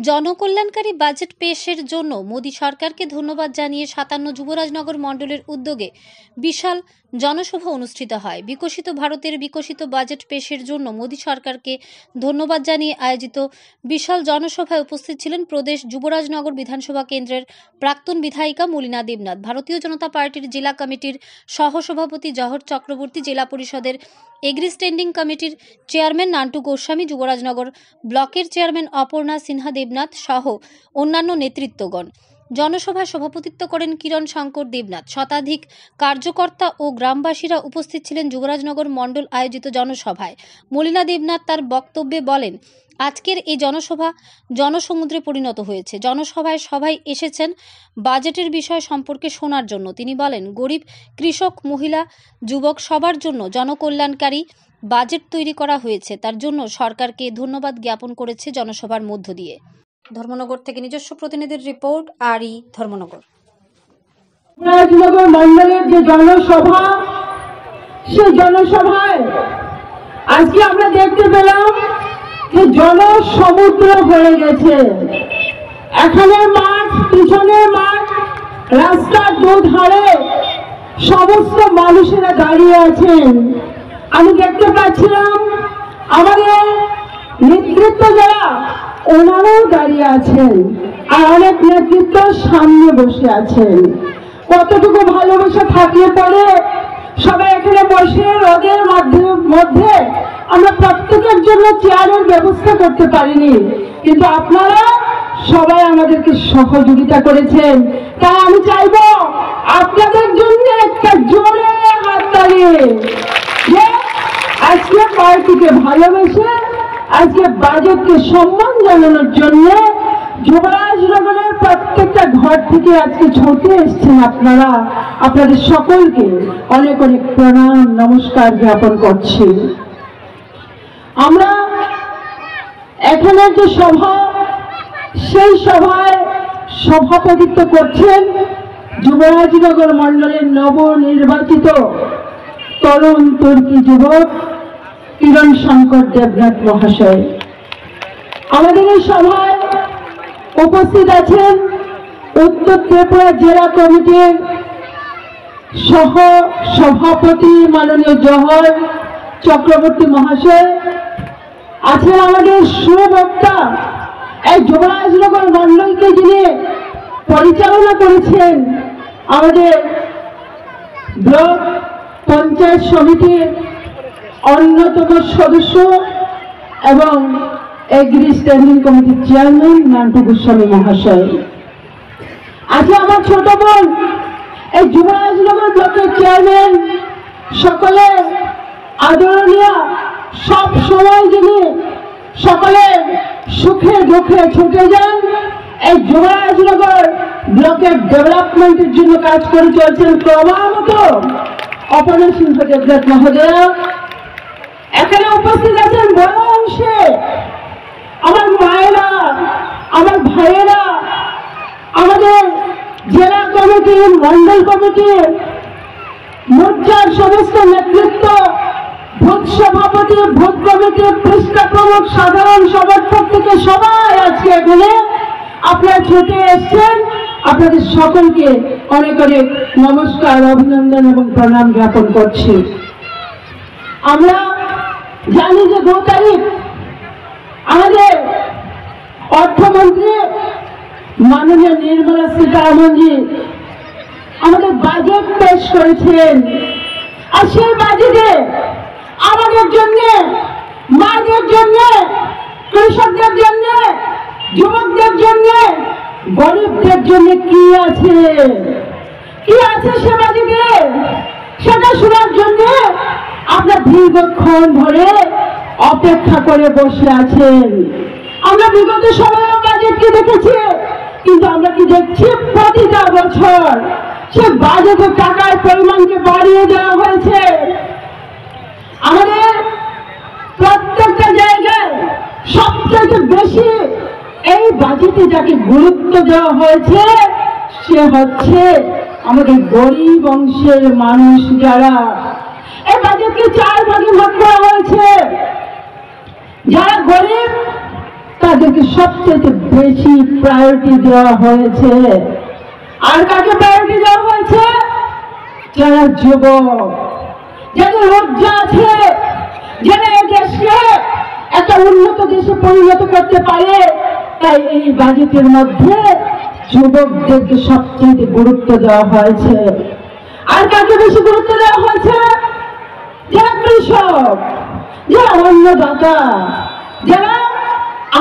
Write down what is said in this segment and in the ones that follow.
জনকল্যাণকারী budget পেশের জন্য মোদী সরকারকে ধন্যবাদ জানিয়ে ৫৭ যুবরাজনগর মণ্ডলের উদ্যোগে বিশাল জনসভা অনুষ্ঠিত হয়। বিকশিত ভারতের বিকশিত বাজেট পেশের জন্য মোদী সরকারকে ধন্যবাদ জানিয়ে আয়োজিত বিশাল জনসভায় উপস্থিত ছিলেন প্রদেশ যুবরাজনগর বিধানসভা কেন্দ্রের প্রাক্তন বিধায়িকা মলিনা দেবনাথ, ভারতীয় জনতা পার্টির জেলা কমিটির সহসভাপতি জহর চক্রবর্তী, জেলা পরিষদের এগ্রি স্ট্যান্ডিং কমিটির চেয়ারম্যান নান্টু গোস্বামী, যুবরাজনগর ব্লকের চেয়ারম্যান অপর্ণা সিনহা দেবনাথ সহ অন্যান্য নেতৃত্বগণ। জনসভায় সভাপতিত্ব করেন কিরণ শঙ্কর দেবনাথ। শতাধিক কার্যকর্তা ও গ্রামবাসীরা উপস্থিত ছিলেন যুবরাজনগর মণ্ডল আয়োজিত জনসভায়। মলিনা দেবনাথ তার বক্তব্যে বলেন, আজকের এই জনসভা জনসমুদ্রে পরিণত হয়েছে। জনসভায় সবাই এসেছেন বাজেটের বিষয় সম্পর্কে শোনার জন্য। তিনি বলেন, গরিব, কৃষক, মহিলা, যুবক সবার জন্য জনকল্যাণকারী বাজেট তৈরি করা হয়েছে। তার জন্য সরকারকে ধন্যবাদ জ্ঞাপন করেছে জনসভার মধ্য দিয়ে। ধর্মনগর থেকে নিজস্ব প্রতিনিধির রিপোর্ট, আরই ধর্মনগর। যুবরাজনগর মণ্ডলের যে জনসভা, সেই জনসভায় আজকে আমরা দেখতে পেলাম যে জনসমুদ্র হয়ে গেছে। এখানে মাঠ, পিছনের মাঠ, রাস্তার দুধারে সমস্ত মানুষেরা দাঁড়িয়ে আছেন। আমি দেখতে পাচ্ছিলাম আমাদের নেতৃত্ব যারা, ওনারাও দাঁড়িয়ে আছেন, আর অনেক নেতৃত্ব সামনে বসে আছেন। কতটুকু ভালোবাসা থাকলে পরে সবাই এখানে বসে রোদের মধ্যে আমরা প্রত্যেকের জন্য চেয়ারের ব্যবস্থা করতে পারিনি, কিন্তু আপনারা সবাই আমাদেরকে সহযোগিতা করেছেন। তাই আমি চাইবো আপনাদের জন্য একটা জোরে হাততালি, যে আজকে পার্টিকে ভালোবেসে আজকে বাজেটকে সম্মান জানানোর জন্য যুবরাজনগরের প্রত্যেকটা ঘর থেকে আজকে ছুটে এসছেন আপনারা। আপনাদের সকলকে অনেক অনেক প্রণাম, নমস্কার জ্ঞাপন করছি। আমরা এখানে যে সভা, সেই সভায় সভাপতিত্ব করছেন যুবরাজনগর মণ্ডলের নবনির্বাচিত তরুণ তুর্কি যুবক কিরণ শঙ্কর দেবনাথ মহাশয়। আমাদের এই সভায় উপস্থিত আছেন উত্তর ত্রিপুরা জেলা কমিটির সহ সভাপতি মাননীয় জহর চক্রবর্তী মহাশয়, আছেন আমাদের সুবক্তা, এই যুবরাজনগর মণ্ডলকে যিনি পরিচালনা করেছেন আমাদের ব্লক পঞ্চায়েত সমিতির অন্যতম সদস্য এবং এগ্রি স্ট্যান্ডিং কমিটির চেয়ারম্যান নান্টু গোস্বামী মহাশয়। আজকে আমার ছোট বোন এই যুবরাজনগর ব্লকের চেয়ারম্যান, সকলে আদরণীয়, সব সময় যিনি সকলের সুখে দুঃখে ছুটে যান, এই যুবরাজনগর ব্লকের ডেভেলপমেন্টের জন্য কাজ করে চলছেন ক্রমাগত অপর্ণা সিংহ দেবনাথ মহোদয়া। এখানে উপস্থিত আছেন বড় অংশে আমার মায়েরা, আমার ভাইয়েরা, আমাদের জেলা কমিটির, মন্ডল কমিটির, মোর্চার সমস্ত নেতৃত্ব, ভূত সভাপতি, ভূত কমিটির পৃষ্ঠা প্রমুখ, সাধারণ সমর্থক থেকে সবাই আজকে এখানে আপনারা ছুটে এসছেন। আপনাদের সকলকে অনেক অনেক নমস্কার, অভিনন্দন এবং প্রণাম জ্ঞাপন করছি। আমরা জানি যে 2 তারিখ আমাদের অর্থমন্ত্রী মাননীয় নির্মলা সীতারামনজি আমাদের বাজেট পেশ করেছেন, আর সেই বাজেটে আমাদের জন্য, মাদের জন্য, কৃষকদের জন্য, যুবকদের জন্য, গরিবদের জন্য কি আছে, কি আছে সে বাজেটে, সেটা শোনার জন্য আপনার দীর্ঘক্ষণ ধরে অপেক্ষা করে বসে আছেন। আমরা বিগত সময় বাজেটকে দেখেছি, কিন্তু আমরা কি দেখছি, প্রতিটা বছর সে বাজেটের টাকার পরিমাণকে বাড়িয়ে দেওয়া হয়েছে। আমাদের প্রত্যেকটা জায়গায় সবচেয়ে বেশি এই বাজেটে যাকে গুরুত্ব দেওয়া হয়েছে সে হচ্ছে আমাদের গরিব অংশের মানুষ যারা। এই বাজেটকে 4 ভাগে ভাগ করা হয়েছে। যারা গরিব তাদেরকে সবচেয়ে বেশি প্রায়োরিটি দেওয়া হয়েছে। আর কাকে প্রায়োরিটি দেওয়া হয়েছে? যারা যুবক, যাদের লজ্জা আছে, যারা এই দেশকে একটা উন্নত দেশে পরিণত করতে পারে। তাই এই বাজেটের মধ্যে যুবকদেরকে সবচেয়ে গুরুত্ব দেওয়া হয়েছে। আর কাকে বেশি গুরুত্ব দেওয়া হয়েছে? যারা কৃষক, যারা অন্নদাতা, যারা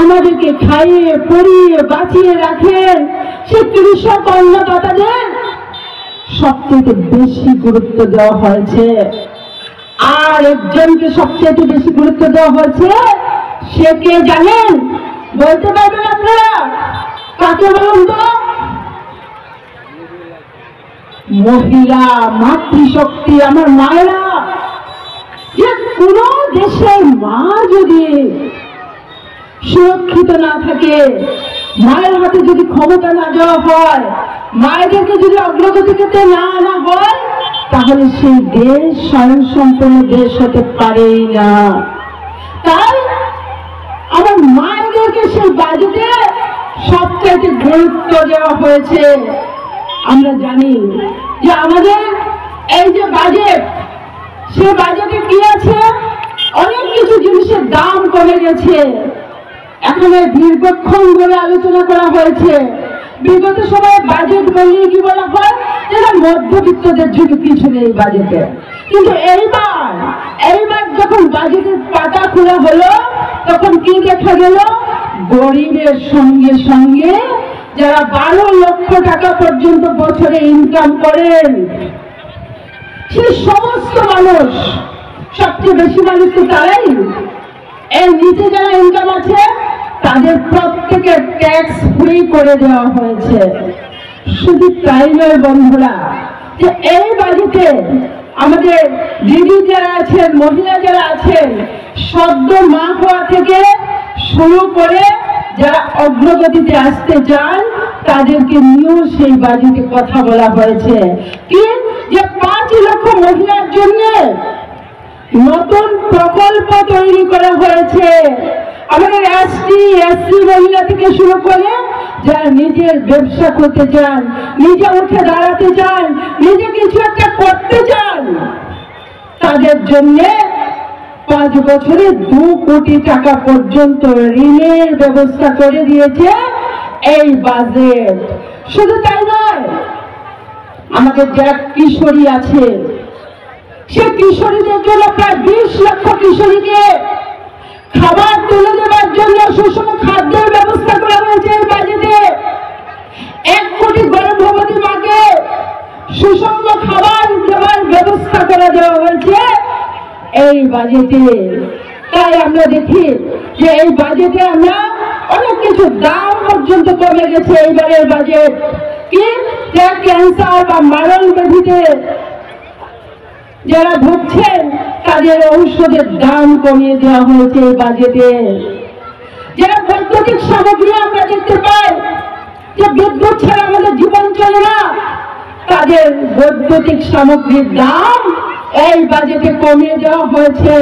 আমাদেরকে খাইয়ে পরিয়ে বাঁচিয়ে রাখেন, সে কৃষক অন্নদাতাদের সবচেয়ে বেশি গুরুত্ব দেওয়া হয়েছে। আর একজনকে সবচেয়ে বেশি গুরুত্ব দেওয়া হয়েছে, সে কে জানেন? বলতে পারবেন আপনারা? কাকে বলুন তো? মহিলা, মাতৃশক্তি, আমার মায়েরা। যে কোন দেশের মা যদি সুরক্ষিত না থাকে, মায়ের হাতে যদি ক্ষমতা না দেওয়া হয়, মায়েদেরকে যদি অগ্রগতিতে না আনা হয়, তাহলে সেই দেশ স্বয়ংসম্পূর্ণ দেশ হতে পারেই না। তাই আমার মায়েদেরকে সেই বাজেটে সবচেয়ে গুরুত্ব দেওয়া হয়েছে। আমরা জানি যে আমাদের এই যে বাজেট, সে বাজেটে কি আছে? অনেক কিছু জিনিসের দাম কমে গেছে। এখন দীর্ঘক্ষণ ধরে আলোচনা করা হয়েছে। বিগত সময়ে বাজেট বললে কি বলা হয়? যেটা মধ্যবিত্তদের জন্য কিছু নেই বাজেটে। কিন্তু এইবার যখন বাজেটের পাতা খোলা হলো, তখন কি দেখা গেল? গরিবের সঙ্গে সঙ্গে যারা 12 লক্ষ টাকা পর্যন্ত বছরে ইনকাম করেন, সেই সমস্ত মানুষ, সবচেয়ে বেশি মানুষ তো তারাই। এর নিচে যারা ইনকাম আছে, তাদের প্রত্যেকের ট্যাক্স ফ্রি করে দেওয়া হয়েছে। শুধু তাই নয় বন্ধুরা, যে এই বাজেটে আমাদের দিদি যারা আছেন, মহিলা যারা আছেন, সদ্য মা হওয়া থেকে শুরু করে যারা অগ্রগতিতে আসতে চান, তাদেরকে নিয়েও সেই বাজেটে কথা বলা হয়েছে। কি যে 5 লক্ষ মহিলার জন্য নতুন প্রকল্প তৈরি করা হয়েছে। আমাদের এসটি এসসি মহিলা থেকে শুরু করে যারা নিজের ব্যবসা করতে চান, নিজে উঠে দাঁড়াতে চান, নিজে কিছু একটা করতে চান, তাদের জন্য 5 বছরে 2 কোটি টাকা পর্যন্ত ঋণের ব্যবস্থা করে দিয়েছে এই বাজেট। শুধু তাই নয়, আমাদের যারা কিশোরী আছে, সে কিশোরীদের জন্য প্রায় 20 লক্ষ কিশোরীকে খাবার তুলে দেওয়ার জন্য সুষম খাদ্যের ব্যবস্থা করা হয়েছে এই বাজেটে। 1 কোটি গর্ভবতী মাকে সুষম খাবার দেওয়ার ব্যবস্থা করে দেওয়া হয়েছে এই বাজেটে। তাই আমরা দেখি যে এই বাজেটে আমরা অনেক কিছু দাম পর্যন্ত কমে গেছে। এইবারের বাজেট কি, ক্যান্সার বা মারণ ব্যাধিতে যারা ভুগছেন, তাদের ঔষধের দাম কমিয়ে দেওয়া হয়েছে এই বাজেটে। যারা বৈদ্যুতিক সামগ্রী আমরা দেখতে পাই যে বিদ্যুৎ ছাড়া আমাদের জীবন চলে না, তাদের বৈদ্যুতিক সামগ্রীর দাম এই বাজেটে কমিয়ে দেওয়া হয়েছে।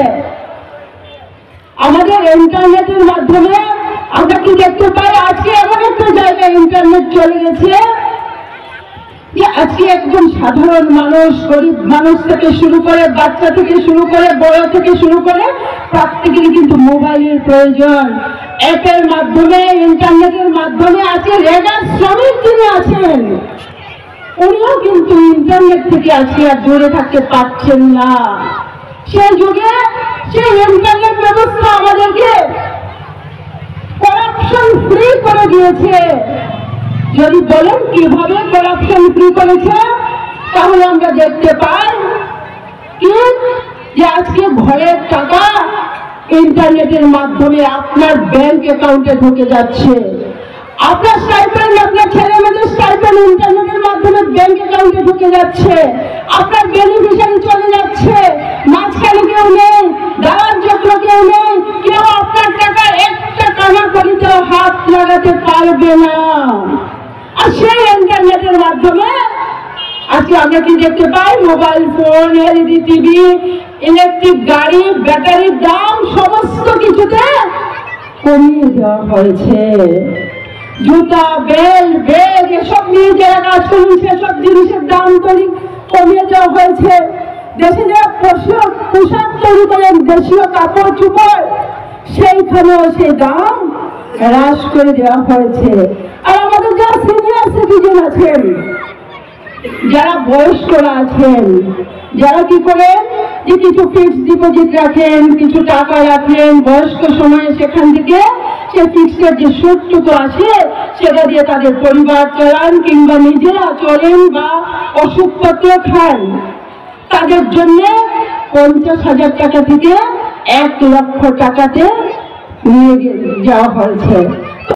আমাদের ইন্টারনেটের মাধ্যমে আমরা কি দেখতে পাই? আজকে এমন একটা জায়গায় ইন্টারনেট চলে গেছে যে আজকে একজন সাধারণ মানুষ, গরিব মানুষ থেকে শুরু করে, বাচ্চা থেকে শুরু করে, বড় থেকে শুরু করে, প্রত্যেকেরই কিন্তু মোবাইলের প্রয়োজন। অ্যাপের মাধ্যমে, ইন্টারনেটের মাধ্যমে আজকে রেগার শ্রমিক যিনি আছেন, উনিও কিন্তু ইন্টারনেট থেকে আজকে আর দূরে থাকতে পারছেন না। সেই যুগে সেই ইন্টারনেট ব্যবস্থা আমাদেরকে করাপশন ফ্রি করে দিয়েছে। যদি বলেন কিভাবে করাপশন ফ্রি করেছে, তাহলে আমরা দেখতে পাই কি যে আজকে ঘরের টাকা ইন্টারনেটের মাধ্যমে আপনার ব্যাংক অ্যাকাউন্টে ঢুকে যাচ্ছে। আপনার স্টাইপেন্ড, আপনার ছেলে মেয়েদের স্টাইপেন্ড ইন্টারনেটের মাধ্যমে ব্যাংক অ্যাকাউন্টে ঢুকে যাচ্ছে। আপনার বেনিফিশিয়ারি চলে যাচ্ছে। মাঝখানে কেউ নেই, দালাল চক্র কেউ নেই, কেউ আপনার টাকা একটা কানাকড়িতেও হাত লাগাতে পারবে না। আর সেই ইন্টারনেটের মাধ্যমে আজকে আমরা কি দেখতে পাই? Mobile phone, LED TV, electric গাড়ি, ব্যাটারির দাম সমস্ত কিছুতে কমিয়ে দেওয়া হয়েছে। জুতা, বেল্ট, ব্যাগ এসব নিয়ে যারা কাজ করুন সেসব জিনিসের দাম কমিয়ে দেওয়া হয়েছে। দেশে যারা পোশাক তৈরি করেন, দেশীয় কাপড় চোপড়, সেইখানেও সেই দাম হ্রাস করে দেওয়া হয়েছে। আর আমাদের যারা সিনিয়র সিটিজেন আছেন, যারা বয়স্করা আছেন, যারা কি করেন যে কিছু ফিক্সড ডিপোজিট রাখেন, কিছু টাকা রাখেন, বয়স্ক সময়ে সেখান থেকে সে ফিক্সড যে সুদটুকু আসে সেটা দিয়ে তাদের পরিবার চালান কিংবা নিজেরা চলেন বা ওষুধপত্র খান, তাদের জন্য 50,000 টাকা থেকে 1 লক্ষ টাকাতে নিয়ে যাওয়া হয়েছে।